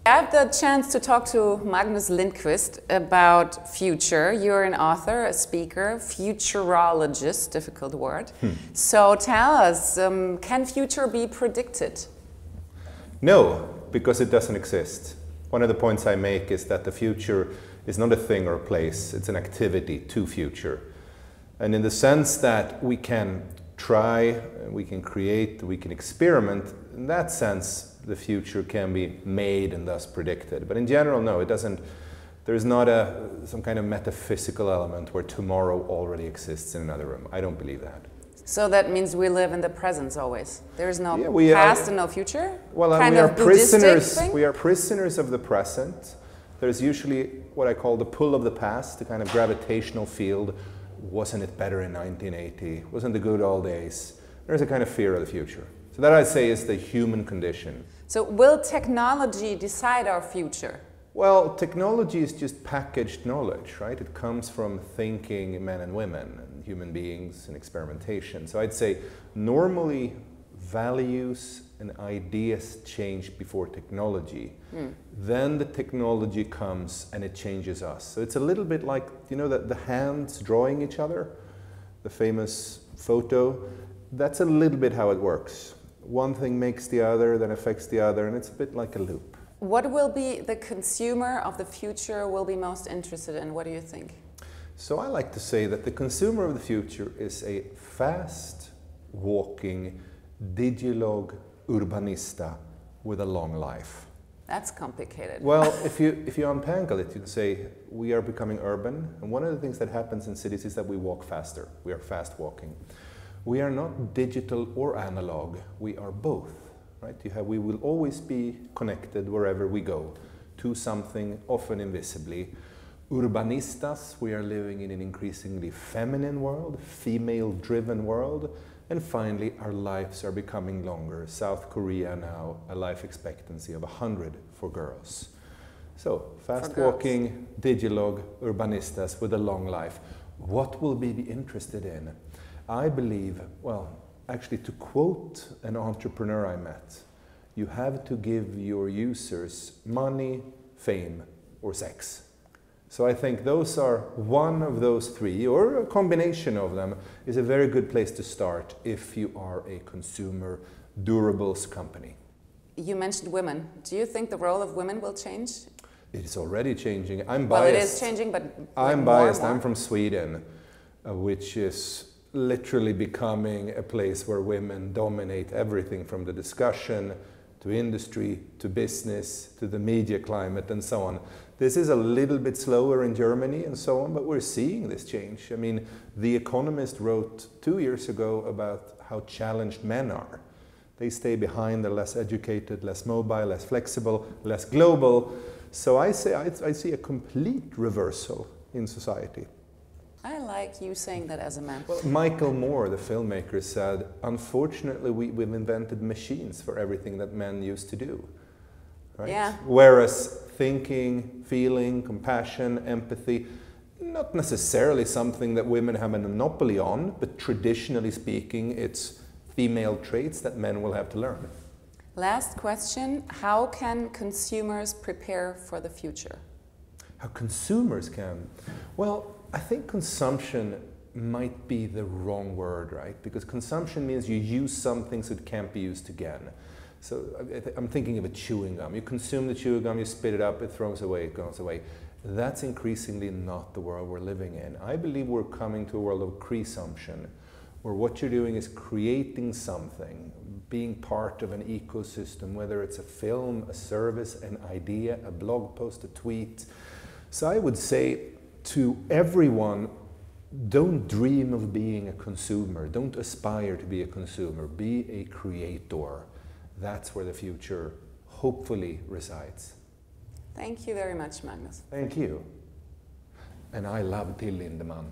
I have the chance to talk to Magnus Lindkvist about future. You're an author, a speaker, futurologist, difficult word. So tell us, can future be predicted? No, because it doesn't exist. One of the points I make is that the future is not a thing or a place, it's an activity to future. And in the sense that we can try, we can create, we can experiment, in that sense the future can be made and thus predicted. But in general, no, it doesn't. There's not some kind of metaphysical element where tomorrow already exists in another room. I don't believe that. So that means we live in the present always. There's no past and no future? Well, we are prisoners of the present. There's usually what I call the pull of the past, the kind of gravitational field. Wasn't it better in 1980? Wasn't the good old days? There's a kind of fear of the future. So that, I'd say, is the human condition. So will technology decide our future? Well, technology is just packaged knowledge, right? It comes from thinking men and women, and human beings, and experimentation. So I'd say normally values and ideas change before technology. Then the technology comes and it changes us. So it's a little bit like, you know, the hands drawing each other, the famous photo. That's a little bit how it works. One thing makes the other, then affects the other, and it's a bit like a loop. What will be the consumer of the future will be most interested in? What do you think? So I like to say that the consumer of the future is a fast-walking digilog urbanista with a long life. That's complicated. Well, if you untangle it, you can say we are becoming urban, and one of the things that happens in cities is that we walk faster. We are fast-walking. We are not digital or analog, we are both, right? We will always be connected wherever we go to something, often invisibly. Urbanistas, we are living in an increasingly feminine world, female-driven world, and finally our lives are becoming longer. South Korea now, a life expectancy of 100 for girls. So, fast-walking, digilog, urbanistas with a long life. What will we be interested in? I believe, well, actually to quote an entrepreneur I met, you have to give your users money, fame, or sex. So I think those are one of those three, or a combination of them, is a very good place to start if you are a consumer durables company. You mentioned women. Do you think the role of women will change? It is already changing. I'm biased. Well, it is changing, but I'm biased. I'm from Sweden, which is literally becoming a place where women dominate everything from the discussion to industry to business to the media climate and so on. This is a little bit slower in Germany and so on, but we're seeing this change. I mean, The Economist wrote 2 years ago about how challenged men are. They stay behind, they're less educated, less mobile, less flexible, less global. So I see a complete reversal in society. I like you saying that as a man. Well, Michael Moore, the filmmaker, said, unfortunately, we've invented machines for everything that men used to do. Right? Yeah. Whereas thinking, feeling, compassion, empathy, not necessarily something that women have a monopoly on, but traditionally speaking, it's female traits that men will have to learn. Last question, how can consumers prepare for the future? How consumers can? Well, I think consumption might be the wrong word, right? Because consumption means you use something so it can't be used again. So I'm thinking of a chewing gum. You consume the chewing gum, you spit it up, it throws away, it goes away. That's increasingly not the world we're living in. I believe we're coming to a world of consumption, where what you're doing is creating something, being part of an ecosystem, whether it's a film, a service, an idea, a blog post, a tweet. So I would say to everyone, don't dream of being a consumer. Don't aspire to be a consumer. Be a creator. That's where the future hopefully resides. Thank you very much, Magnus. Thank you. And I love Till Lindemann.